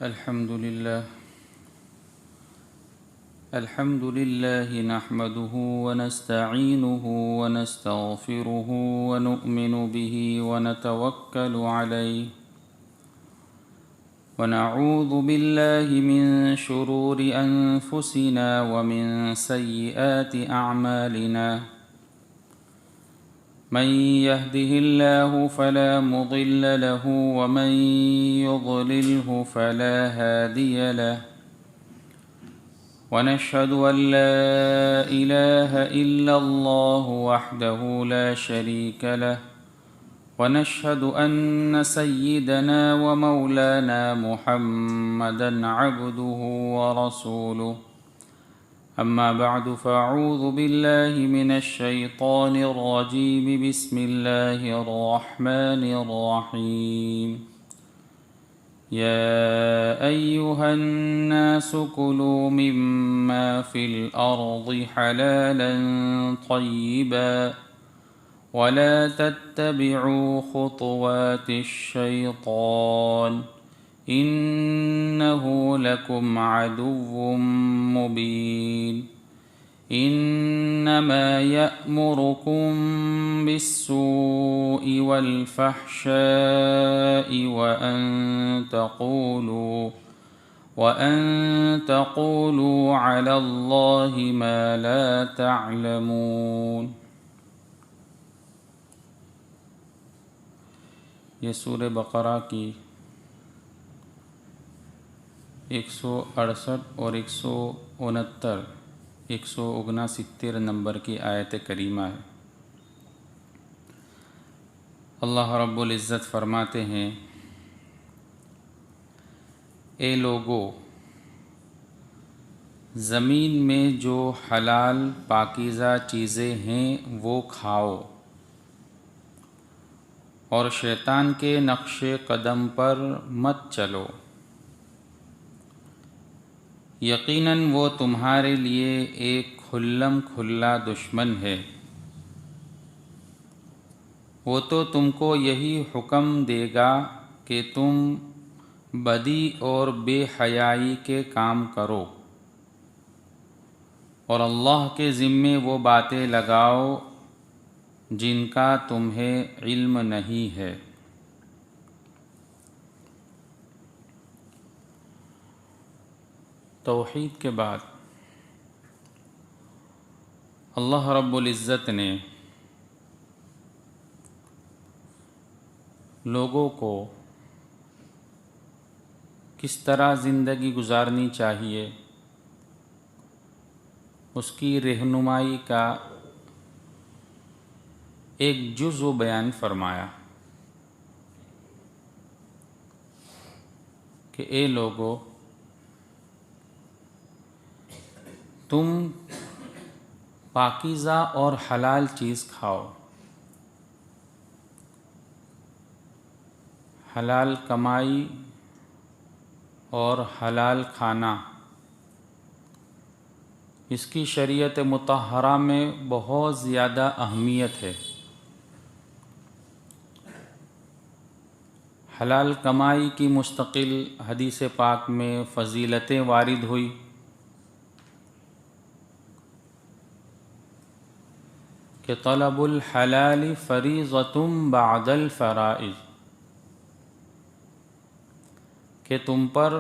الحمد لله نحمده ونستعينه ونستغفره ونؤمن به ونتوكل عليه ونعوذ بالله من شرور أنفسنا ومن سيئات أعمالنا من يهده الله فلا مضل له ومن يضلله فلا هادي له ونشهد أن لا إله إلا الله وحده لا شريك له ونشهد أن سيدنا ومولانا محمدا عبده ورسوله أما بعد فأعوذ بالله من الشيطان الرجيم بسم الله الرحمن الرحيم يا أيها الناس كلوا مما في الأرض حلالا طيبا ولا تتبعوا خطوات الشيطان إنه لكم عدو مبين إنما يأمركم بالسوء والفحشاء وأن تقولوا على الله ما لا تعلمون. یہ سورہ بقرہ کی 168 اور 169 نمبر کی آیت کریمہ ہے. اللہ رب العزت فرماتے ہیں، اے لوگو، زمین میں جو حلال پاکیزہ چیزیں ہیں وہ کھاؤ، اور شیطان کے نقش قدم پر مت چلو، یقیناً وہ تمہارے لیے ایک کھلم کھلا دشمن ہے. وہ تو تم کو یہی حکم دے گا کہ تم بدی اور بے حیائی کے کام کرو، اور اللہ کے ذمے وہ باتیں لگاؤ جن کا تمہیں علم نہیں ہے. توحید کے بعد اللہ رب العزت نے لوگوں کو کس طرح زندگی گزارنی چاہیے اس کی رہنمائی کا ایک جزو بیان فرمایا کہ اے لوگو، تم پاکیزہ اور حلال چیز کھاؤ، حلال کمائی اور حلال کھانا اس کی شریعت مطہرہ میں بہت زیادہ اہمیت ہے. حلال کمائی کی مستقل حدیث پاک میں فضیلتیں وارد ہوئی. کہ طلب الحلال فریضۃ بعد الفرائض، کہ تم پر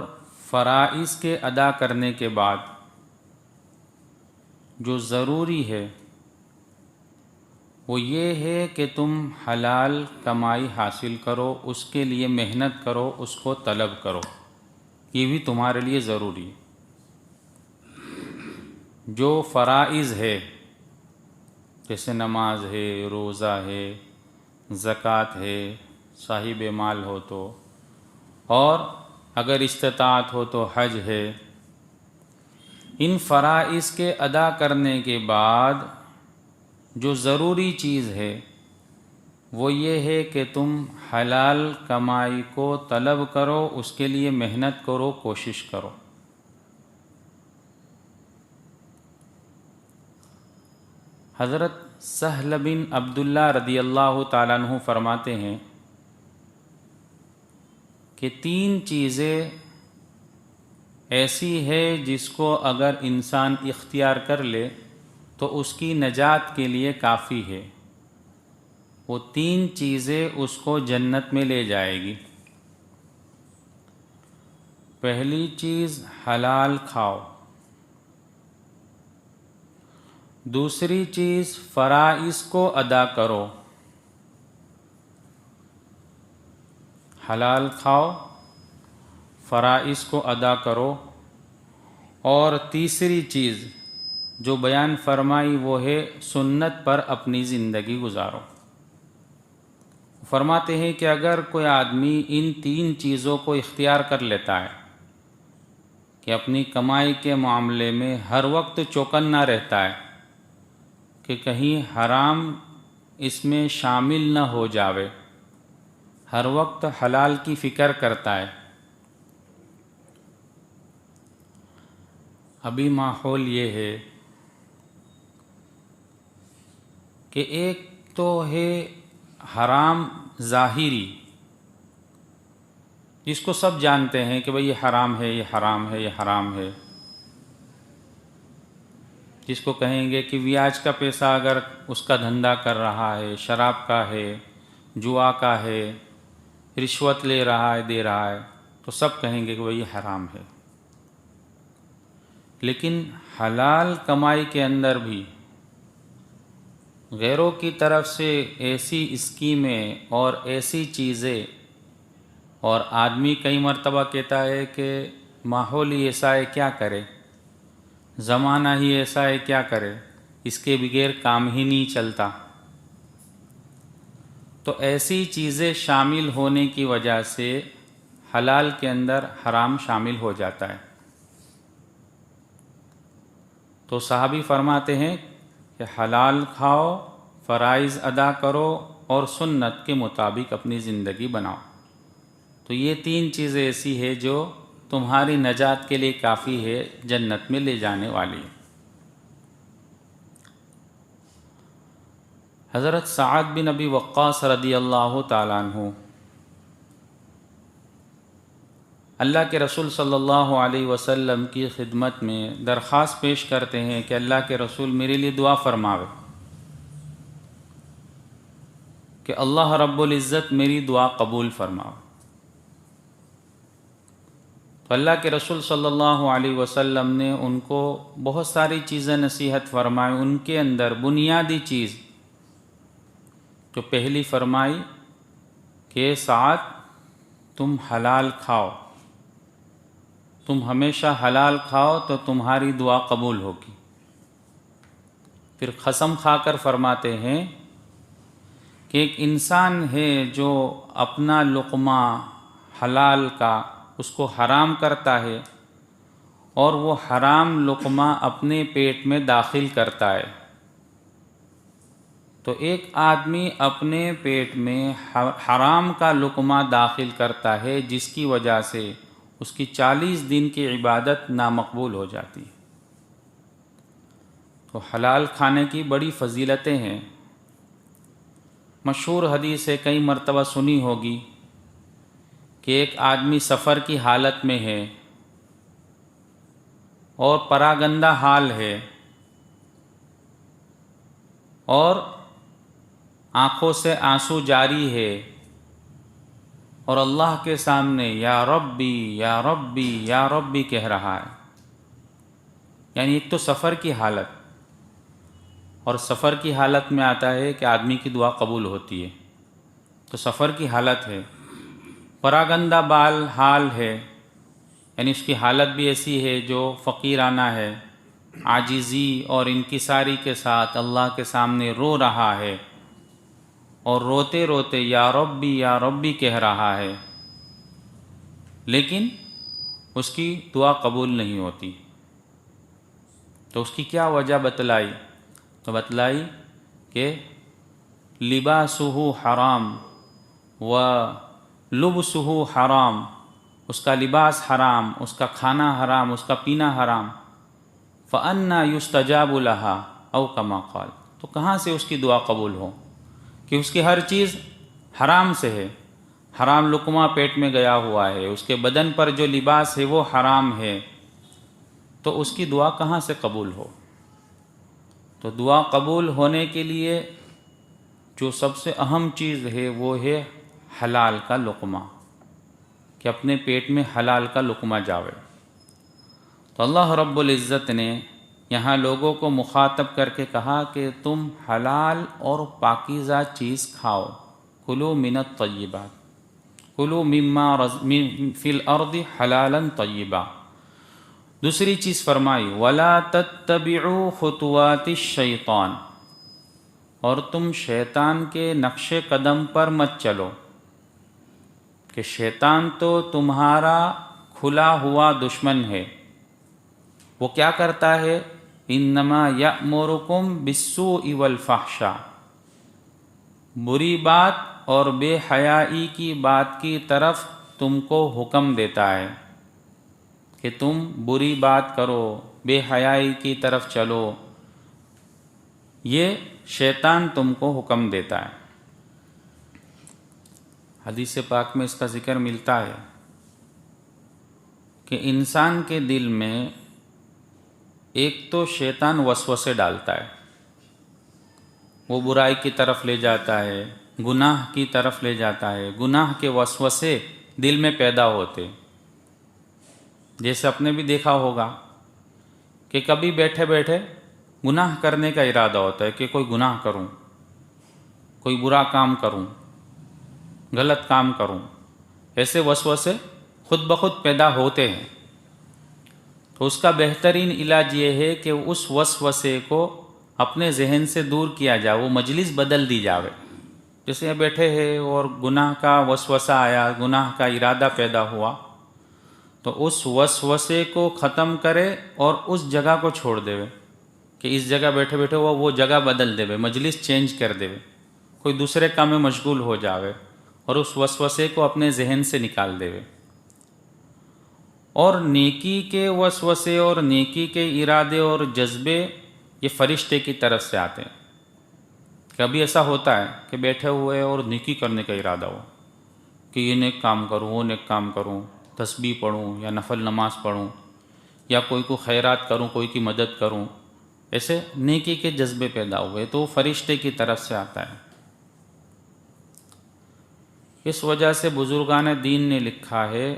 فرائض کے ادا کرنے کے بعد جو ضروری ہے وہ یہ ہے کہ تم حلال کمائی حاصل کرو، اس کے لیے محنت کرو، اس کو طلب کرو. یہ بھی تمہارے لیے ضروری ہے. جو فرائض ہے جیسے نماز ہے، روزہ ہے، زکوٰۃ ہے، صاحب مال ہو تو، اور اگر استطاعت ہو تو حج ہے، ان فرائض کے ادا کرنے کے بعد جو ضروری چیز ہے وہ یہ ہے کہ تم حلال کمائی کو طلب کرو، اس کے لیے محنت کرو، کوشش کرو. حضرت سہل بن عبداللہ رضی اللہ تعالیٰ عنہ فرماتے ہیں کہ تین چیزیں ایسی ہے جس کو اگر انسان اختیار کر لے تو اس کی نجات کے لیے کافی ہے۔ وہ 3 چیزیں اس کو جنت میں لے جائے گی۔ پہلی چیز حلال کھاؤ، دوسری چیز فرائض کو ادا کرو، حلال کھاؤ، فرائض کو ادا کرو، اور تیسری چیز جو بیان فرمائی وہ ہے سنت پر اپنی زندگی گزارو۔ فرماتے ہیں کہ اگر کوئی آدمی ان 3 چیزوں کو اختیار کر لیتا ہے کہ اپنی کمائی کے معاملے میں ہر وقت چوکنا رہتا ہے کہ کہیں حرام اس میں شامل نہ ہو جاوے، ہر وقت حلال کی فکر کرتا ہے۔ ابھی ماحول یہ ہے کہ ایک تو ہے حرام ظاہری، جس کو سب جانتے ہیں کہ بھئی یہ حرام ہے، یہ حرام ہے، یہ حرام ہے، جس کو کہیں گے کہ بیاج کا پیسہ اگر اس کا دھندا کر رہا ہے، شراب کا ہے، جوا کا ہے، رشوت لے رہا ہے، دے رہا ہے، تو سب کہیں گے کہ بھئی یہ حرام ہے۔ لیکن حلال کمائی کے اندر بھی غیروں کی طرف سے ایسی اسکیمیں اور ایسی چیزیں، اور آدمی کئی مرتبہ کہتا ہے کہ ماحول ہی ایسا ہے کیا کرے، زمانہ ہی ایسا ہے کیا کرے، اس کے بغیر کام ہی نہیں چلتا۔ تو ایسی چیزیں شامل ہونے کی وجہ سے حلال کے اندر حرام شامل ہو جاتا ہے۔ تو صحابی فرماتے ہیں کہ حلال کھاؤ، فرائض ادا کرو اور سنت کے مطابق اپنی زندگی بناؤ۔ تو یہ 3 چیزیں ایسی ہے جو تمہاری نجات کے لیے کافی ہے، جنت میں لے جانے والی۔ حضرت سعد بن ابی وقاص رضی اللہ تعالیٰ عنہ اللہ کے رسول صلی اللہ علیہ وسلم کی خدمت میں درخواست پیش کرتے ہیں کہ اللہ کے رسول میرے لیے دعا فرماوے کہ اللہ رب العزت میری دعا قبول فرماؤ۔ تو اللہ کے رسول صلی اللہ علیہ وسلم نے ان کو بہت ساری چیزیں نصیحت فرمائی۔ ان کے اندر بنیادی چیز جو پہلی فرمائی کہ سعد تم حلال کھاؤ، تم ہمیشہ حلال کھاؤ تو تمہاری دعا قبول ہوگی۔ پھر قسم کھا کر فرماتے ہیں کہ ایک انسان ہے جو اپنا لقمہ حلال کا اس کو حرام کرتا ہے اور وہ حرام لقمہ اپنے پیٹ میں داخل کرتا ہے، تو ایک آدمی اپنے پیٹ میں حرام کا لقمہ داخل کرتا ہے جس کی وجہ سے اس کی 40 دن کی عبادت نامقبول ہو جاتی ہے۔ تو حلال کھانے کی بڑی فضیلتیں ہیں۔ مشہور حدیث ہے، کئی مرتبہ سنی ہوگی کہ ایک آدمی سفر کی حالت میں ہے اور پراگندہ حال ہے اور آنکھوں سے آنسو جاری ہے اور اللہ کے سامنے یا ربی یا ربی یا ربی کہہ رہا ہے۔ یعنی ایک تو سفر کی حالت، اور سفر کی حالت میں آتا ہے کہ آدمی کی دعا قبول ہوتی ہے، تو سفر کی حالت ہے، پراگندہ بال حال ہے، یعنی اس کی حالت بھی ایسی ہے جو فقیرانہ ہے، عاجزی اور انکساری کے ساتھ اللہ کے سامنے رو رہا ہے اور روتے روتے یا ربی کہہ رہا ہے، لیکن اس کی دعا قبول نہیں ہوتی۔ تو اس کی کیا وجہ بتلائی؟ تو بتلائی کہ لباسہ حرام و لبسہ حرام، اس کا لباس حرام، اس کا کھانا حرام، اس کا پینا حرام، فأنى يستجاب لها او كما قال، تو کہاں سے اس کی دعا قبول ہو کہ اس کی ہر چیز حرام سے ہے، حرام لقمہ پیٹ میں گیا ہوا ہے، اس کے بدن پر جو لباس ہے وہ حرام ہے، تو اس کی دعا کہاں سے قبول ہو؟ تو دعا قبول ہونے کے لیے جو سب سے اہم چیز ہے وہ ہے حلال کا لقمہ، کہ اپنے پیٹ میں حلال کا لقمہ جاوے۔ تو اللہ رب العزت نے یہاں لوگوں کو مخاطب کر کے کہا کہ تم حلال اور پاکیزہ چیز کھاؤ، کلوا من الطیبات، کلوا مما فی الارض حلالا طیبا۔ دوسری چیز فرمائی ولا تتبعوا خطوات الشیطان، اور تم شیطان کے نقش قدم پر مت چلو، کہ شیطان تو تمہارا کھلا ہوا دشمن ہے۔ وہ کیا کرتا ہے؟ انما یأمرکم بالسوء والفحشاء، بری بات اور بے حیائی کی بات کی طرف تم کو حکم دیتا ہے کہ تم بری بات کرو، بے حیائی کی طرف چلو، یہ شیطان تم کو حکم دیتا ہے۔ حدیث پاک میں اس کا ذکر ملتا ہے کہ انسان کے دل میں ایک تو شیطان وسوسے ڈالتا ہے، وہ برائی کی طرف لے جاتا ہے، گناہ کی طرف لے جاتا ہے، گناہ کے وسوسے دل میں پیدا ہوتے۔ جیسے آپ نے بھی دیکھا ہوگا کہ کبھی بیٹھے بیٹھے گناہ کرنے کا ارادہ ہوتا ہے کہ کوئی گناہ کروں، کوئی برا کام کروں، غلط کام کروں، ایسے وسوسے خود بخود پیدا ہوتے ہیں۔ تو اس کا بہترین علاج یہ ہے کہ اس وسوسے کو اپنے ذہن سے دور کیا جائے، وہ مجلس بدل دی جاوے۔ جیسے یہ بیٹھے ہیں اور گناہ کا وسوسہ آیا، گناہ کا ارادہ پیدا ہوا، تو اس وسوسے کو ختم کرے اور اس جگہ کو چھوڑ دے، کہ اس جگہ بیٹھے بیٹھے وہ جگہ بدل دے، مجلس چینج کر دے، کوئی دوسرے کام میں مشغول ہو جاوے اور اس وسوسے کو اپنے ذہن سے نکال دے۔ اور نیکی کے وسوسے اور نیکی کے ارادے اور جذبے یہ فرشتے کی طرف سے آتے ہیں۔ کبھی ایسا ہوتا ہے کہ بیٹھے ہوئے اور نیکی کرنے کا ارادہ ہو کہ یہ نیک کام کروں، وہ نیک کام کروں، تسبیح پڑھوں یا نفل نماز پڑھوں یا کوئی کو خیرات کروں، کوئی کی مدد کروں، ایسے نیکی کے جذبے پیدا ہوئے تو وہ فرشتے کی طرف سے آتا ہے۔ اس وجہ سے بزرگان دین نے لکھا ہے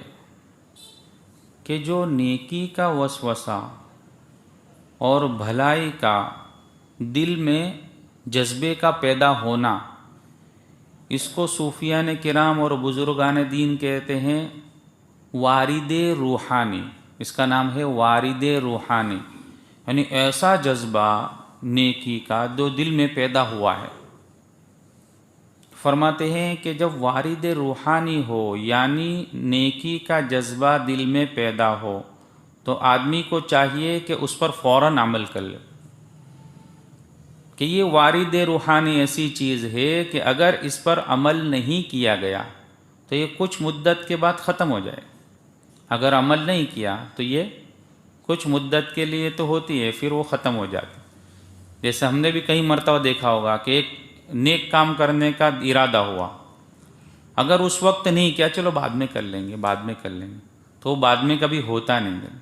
کہ جو نیکی کا وسوسہ اور بھلائی کا دل میں جذبے کا پیدا ہونا، اس کو صوفیان کرام اور بزرگان دین کہتے ہیں وارد روحانی۔ اس کا نام ہے وارد روحانی، یعنی ایسا جذبہ نیکی کا جو دل میں پیدا ہوا ہے۔ فرماتے ہیں کہ جب وارد روحانی ہو یعنی نیکی کا جذبہ دل میں پیدا ہو تو آدمی کو چاہیے کہ اس پر فوراً عمل کر لے، کہ یہ وارد روحانی ایسی چیز ہے کہ اگر اس پر عمل نہیں کیا گیا تو یہ کچھ مدت کے بعد ختم ہو جائے۔ اگر عمل نہیں کیا تو یہ کچھ مدت کے لیے تو ہوتی ہے، پھر وہ ختم ہو جاتی۔ جیسے ہم نے بھی کئی مرتبہ دیکھا ہوگا کہ ایک نیک کام کرنے کا ارادہ ہوا، اگر اس وقت نہیں کیا چلو بعد میں کر لیں گے، بعد میں کر لیں گے، تو وہ بعد میں کبھی ہوتا نہیں ہے۔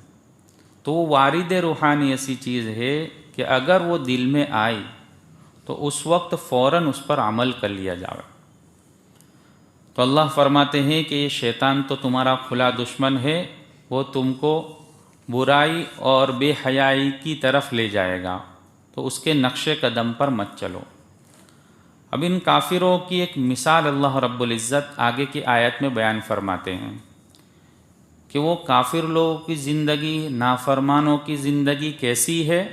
تو وہ وارد روحانی ایسی چیز ہے کہ اگر وہ دل میں آئی تو اس وقت فوراً اس پر عمل کر لیا جائے۔ تو اللہ فرماتے ہیں کہ یہ شیطان تو تمہارا کھلا دشمن ہے، وہ تم کو برائی اور بے حیائی کی طرف لے جائے گا، تو اس کے نقش قدم پر مت چلو۔ اب ان کافروں کی ایک مثال اللہ رب العزت آگے کی آیت میں بیان فرماتے ہیں کہ وہ کافر لوگوں کی زندگی، نافرمانوں کی زندگی کیسی ہے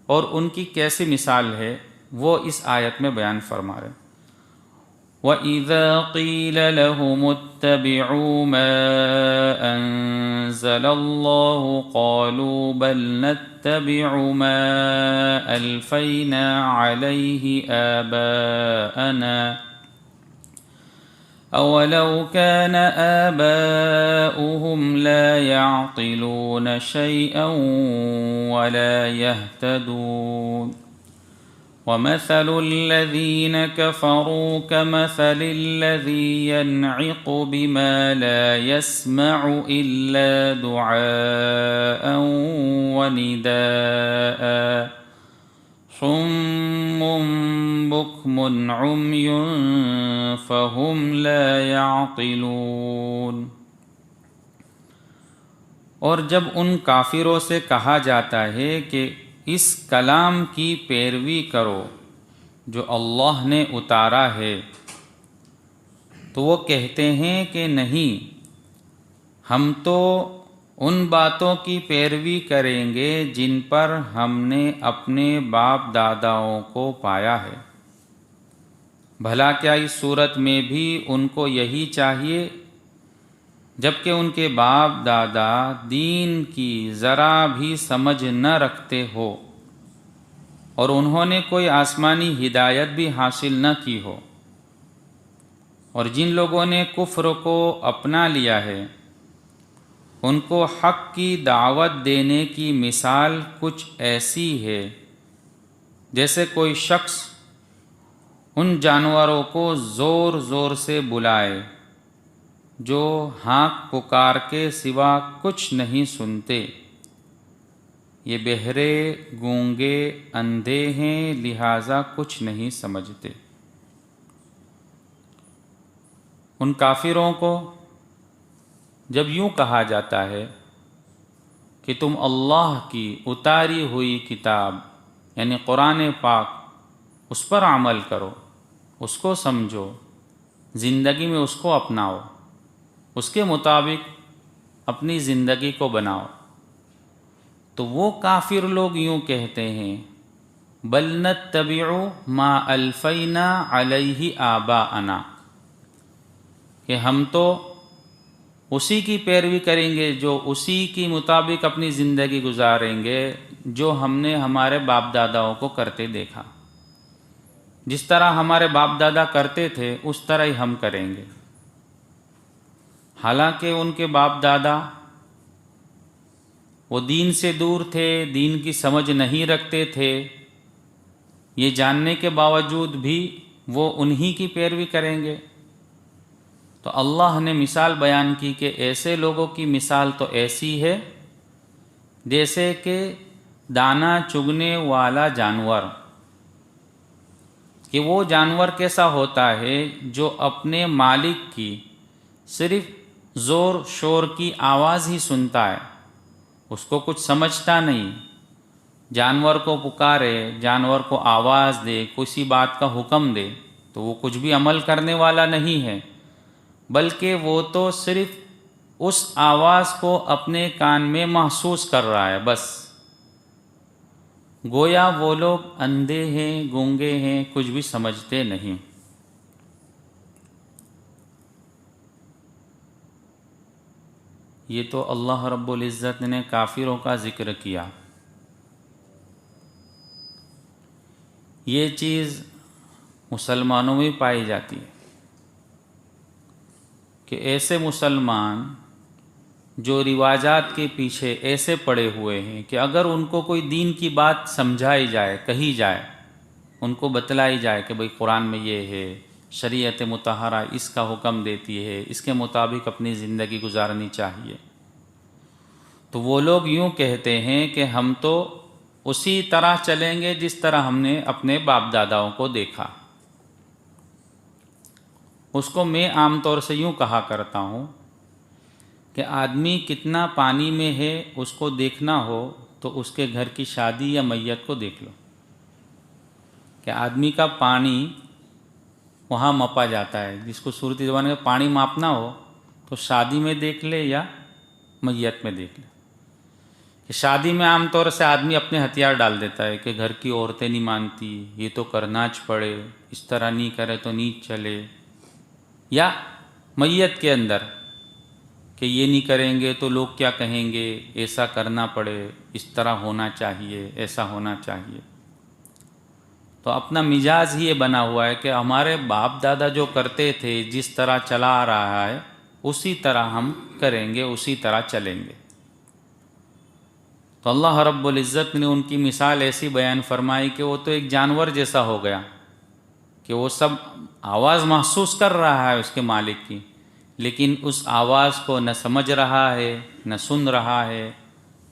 اور ان کی کیسی مثال ہے، وہ اس آیت میں بیان فرما رہے ہیں۔ وَإِذَا قِيلَ لَهُمُ اتَّبِعُوا مَا أَنزَلَ اللَّهُ قَالُوا بَلْ نَتَّبِعُ مَا أَلْفَيْنَا عَلَيْهِ آبَاءَنَا أَوَلَوْ كَانَ آبَاؤُهُمْ لَا يَعْقِلُونَ شَيْئًا وَلَا يَهْتَدُونَ وَمَثَلُ الَّذِينَ كَفَرُوا كَمَثَلِ الَّذِي يَنْعِقُ بِمَا لَا يَسْمَعُ إِلَّا دُعَاءً وَنِدَاءً صُمٌّ بُكْمٌ عُمْيٌ فَهُمْ لَا يَعْقِلُونَ۔ اور جب ان کافروں سے کہا جاتا ہے کہ اس کلام کی پیروی کرو جو اللہ نے اتارا ہے، تو وہ کہتے ہیں کہ نہیں، ہم تو ان باتوں کی پیروی کریں گے جن پر ہم نے اپنے باپ داداؤں کو پایا ہے۔ بھلا کیا اس صورت میں بھی ان کو یہی چاہیے جبکہ ان کے باپ دادا دین کی ذرا بھی سمجھ نہ رکھتے ہو اور انہوں نے کوئی آسمانی ہدایت بھی حاصل نہ کی ہو؟ اور جن لوگوں نے کفر کو اپنا لیا ہے ان کو حق کی دعوت دینے کی مثال کچھ ایسی ہے جیسے کوئی شخص ان جانوروں کو زور زور سے بلائے جو ہانک پکار کے سوا کچھ نہیں سنتے۔ یہ بہرے، گونگے، اندھے ہیں، لہٰذا کچھ نہیں سمجھتے۔ ان کافروں کو جب یوں کہا جاتا ہے کہ تم اللہ کی اتاری ہوئی کتاب یعنی قرآن پاک اس پر عمل کرو، اس کو سمجھو، زندگی میں اس کو اپناؤ، اس کے مطابق اپنی زندگی کو بناؤ، تو وہ کافر لوگ یوں کہتے ہیں بل نتبع ما الفینا علیہ آباءنا، کہ ہم تو اسی کی پیروی کریں گے جو اسی کی مطابق اپنی زندگی گزاریں گے جو ہم نے ہمارے باپ داداؤں کو کرتے دیکھا، جس طرح ہمارے باپ دادا کرتے تھے اس طرح ہی ہم کریں گے۔ حالانکہ ان کے باپ دادا وہ دین سے دور تھے، دین کی سمجھ نہیں رکھتے تھے، یہ جاننے کے باوجود بھی وہ انہی کی پیروی کریں گے۔ تو اللہ نے مثال بیان کی کہ ایسے لوگوں کی مثال تو ایسی ہے جیسے کہ دانہ چگنے والا جانور، کہ وہ جانور کیسا ہوتا ہے جو اپنے مالک کی صرف زور شور کی آواز ہی سنتا ہے، اس کو کچھ سمجھتا نہیں، جانور کو پکارے، جانور کو آواز دے، کسی بات کا حکم دے تو وہ کچھ بھی عمل کرنے والا نہیں ہے، بلکہ وہ تو صرف اس آواز کو اپنے کان میں محسوس کر رہا ہے بس۔ گویا وہ لوگ اندھے ہیں، گونگے ہیں، کچھ بھی سمجھتے نہیں۔ یہ تو اللہ رب العزت نے کافروں کا ذکر کیا۔ یہ چیز مسلمانوں میں پائی جاتی ہے کہ ایسے مسلمان جو رواجات کے پیچھے ایسے پڑے ہوئے ہیں کہ اگر ان کو کوئی دین کی بات سمجھائی جائے، کہی جائے، ان کو بتلائی جائے کہ بھئی قرآن میں یہ ہے، شریعت مطہرہ اس کا حکم دیتی ہے، اس کے مطابق اپنی زندگی گزارنی چاہیے، تو وہ لوگ یوں کہتے ہیں کہ ہم تو اسی طرح چلیں گے جس طرح ہم نے اپنے باپ داداؤں کو دیکھا۔ اس کو میں عام طور سے یوں کہا کرتا ہوں کہ آدمی کتنا پانی میں ہے اس کو دیکھنا ہو تو اس کے گھر کی شادی یا میت کو دیکھ لو، کہ آدمی کا پانی وہاں مپا جاتا ہے۔ جس کو صورتی زبان میں پانی ماپنا ہو تو شادی میں دیکھ لے یا میت میں دیکھ لے۔ کہ شادی میں عام طور سے آدمی اپنے ہتھیار ڈال دیتا ہے کہ گھر کی عورتیں نہیں مانتی، یہ تو کرناچ پڑے، اس طرح نہیں کرے تو نیچ چلے، یا میت کے اندر کہ یہ نہیں کریں گے تو لوگ کیا کہیں گے، ایسا کرنا پڑے، اس طرح ہونا چاہیے، ایسا ہونا چاہیے۔ تو اپنا مزاج ہی یہ بنا ہوا ہے کہ ہمارے باپ دادا جو کرتے تھے، جس طرح چلا آ رہا ہے اسی طرح ہم کریں گے، اسی طرح چلیں گے۔ تو تو اللہ رب العزت نے ان کی مثال ایسی بیان فرمائی کہ وہ تو ایک جانور جیسا ہو گیا کہ وہ سب آواز محسوس کر رہا ہے اس کے مالک کی، لیکن اس آواز کو نہ سمجھ رہا ہے نہ سن رہا ہے،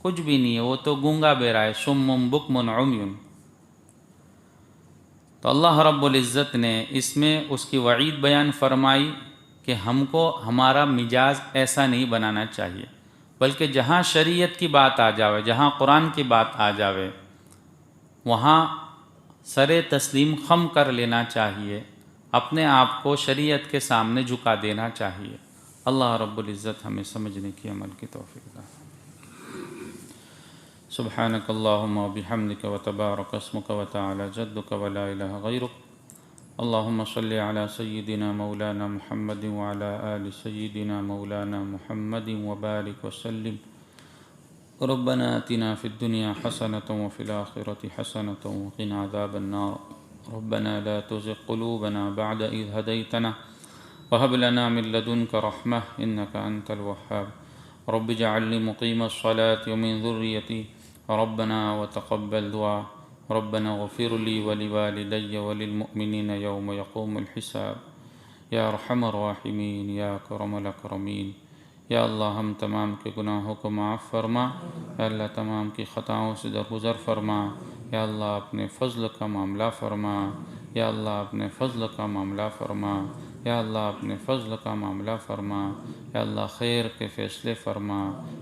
کچھ بھی نہیں ہے، وہ تو گونگا بہرا ہے، صم بکم عمی۔ تو اللہ رب العزت نے اس میں اس کی وعید بیان فرمائی کہ ہم کو ہمارا مزاج ایسا نہیں بنانا چاہیے، بلکہ جہاں شریعت کی بات آ جاوے، جہاں قرآن کی بات آ جاوے، وہاں سر تسلیم خم کر لینا چاہیے، اپنے آپ کو شریعت کے سامنے جھکا دینا چاہیے۔ اللہ رب العزت ہمیں سمجھنے کی عمل کی توفیق دے۔ سبحانک اللہم و بحمدک و تبارک اسمک و تعالی جدک و لا الہ غیرک۔ اللہم صلی علی سیدنا مولانا محمد وعلی آل سیدنا مولانا محمد وبارک وسلم۔ ربنا آتنا في الدنيا حسنة وفي الآخرة حسنة وقنا عذاب النار۔ ربنا لا تزغ قلوبنا بعد إذ هديتنا وهب لنا من لدنك رحمة إنك أنت الوهاب۔ رب اجعلني مقيم الصلاة ومن ذريتي ربنا وتقبل دعاء۔ ربنا اغفر لي ولوالدي وللمؤمنين يوم يقوم الحساب۔ یا ارحم الراحمین یا اکرم الاکرمین۔ یا اللہ ہم تمام کے گناہوں کو معاف فرما، یا اللہ تمام کی خطاؤں سے درگزر فرما، یا اللہ اپنے فضل کا معاملہ فرما، یا اللہ اپنے فضل کا معاملہ فرما، یا اللہ اپنے فضل کا معاملہ فرما، یا اللہ خیر کے فیصلے فرما،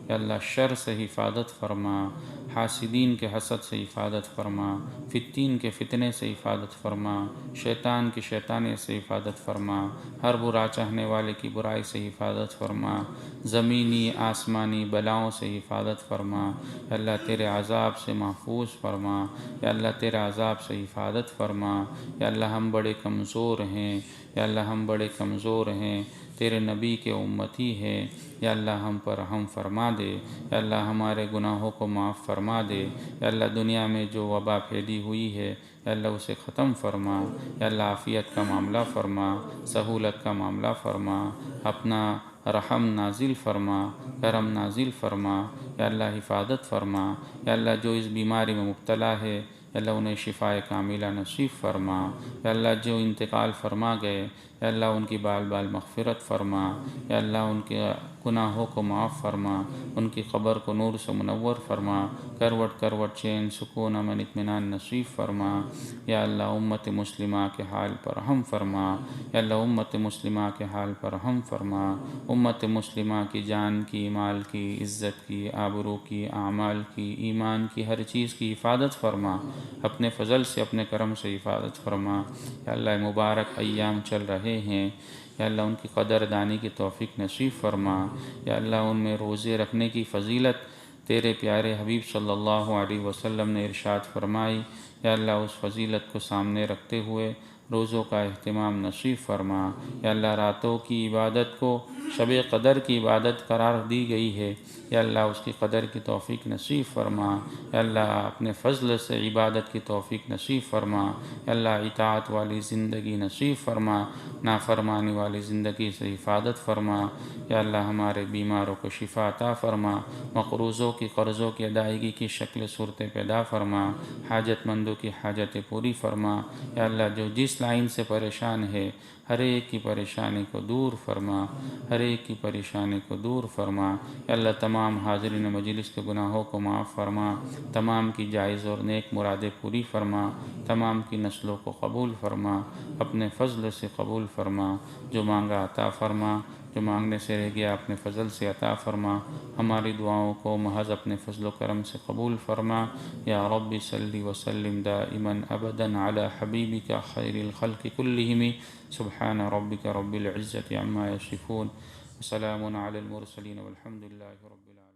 یا اللہ شر سے حفاظت فرما، حاسدین کے حسد سے حفاظت فرما، فتین کے فتنے سے حفاظت فرما، شیطان کی شیطانی سے حفاظت فرما، ہر برا چاہنے والے کی برائی سے حفاظت فرما، زمینی آسمانی بلاؤں سے حفاظت فرما، یا اللہ تیرے عذاب سے محفوظ فرما، یا اللہ تیرے عذاب سے حفاظت فرما، یا اللہ ہم بڑے کمزور ہیں، یا اللہ ہم بڑے کمزور ہیں، تیرے نبی کے امتی ہے، یا اللہ ہم پر رحم فرما دے، یا اللہ ہمارے گناہوں کو معاف فرما دے، یا اللہ دنیا میں جو وبا پھیلی ہوئی ہے یا اللہ اسے ختم فرما، یا اللہ عافیت کا معاملہ فرما، سہولت کا معاملہ فرما، اپنا رحم نازل فرما، کرم نازل فرما، یا اللہ حفاظت فرما، یا اللہ جو اس بیماری میں مبتلا ہے یا اللہ انہیں شفاء کاملہ نصیب فرما، یا اللہ جو انتقال فرما گئے یا اللہ ان کی بال بال مغفرت فرما، یا اللہ ان کے گناہوں کو معاف فرما، ان کی قبر کو نور سے منور فرما، کروٹ کروٹ چین سکون امن اطمینان نصیب فرما، یا اللہ امت مسلمہ کے حال پر رحم فرما، یا اللہ امت مسلمہ کے حال پر رحم فرما، امت مسلمہ کی جان کی، مال کی، عزت کی، آبرو کی، اعمال کی، ایمان کی، ہر چیز کی حفاظت فرما، اپنے فضل سے اپنے کرم سے حفاظت فرما، یا اللہ مبارک ایام چل رہے ہیں، یا اللہ ان کی قدر دانی کی توفیق نصیب فرما، یا اللہ ان میں روزے رکھنے کی فضیلت تیرے پیارے حبیب صلی اللہ علیہ وسلم نے ارشاد فرمائی، یا اللہ اس فضیلت کو سامنے رکھتے ہوئے روزوں کا اہتمام نصیب فرما، یا اللہ راتوں کی عبادت کو شب قدر کی عبادت قرار دی گئی ہے، یا اللہ اس کی قدر کی توفیق نصیب فرما، یا اللہ اپنے فضل سے عبادت کی توفیق نصیب فرما، یا اللہ اطاعت والی زندگی نصیب فرما، نافرمانی والی زندگی سے حفاظت فرما، یا اللہ ہمارے بیماروں کو شفا عطا فرما، مقروضوں کی قرضوں کی ادائیگی کی شکل صورتیں پیدا فرما، حاجت مندوں کی حاجتیں پوری فرما، یا اللہ جو جس لائن سے پریشان ہے ہر ایک کی پریشانی کو دور فرما، ہر ایک کی پریشانی کو دور فرما، یا اللہ تمام حاضرین مجلس کے گناہوں کو معاف فرما، تمام کی جائز اور نیک مرادیں پوری فرما، تمام کی نسلوں کو قبول فرما، اپنے فضل سے قبول فرما، جو مانگا عطا فرما، جو مانگنے سے رہ گیا اپنے فضل سے عطا فرما، ہماری دعاؤں کو محض اپنے فضل و کرم سے قبول فرما، یا رب صلی وسلم دائما ابدا علی حبیبک خیر الخلق کلہم، سبحان ربک رب العزة عما یصفون، وسلام علی المرسلین والحمد للہ رب العالمین۔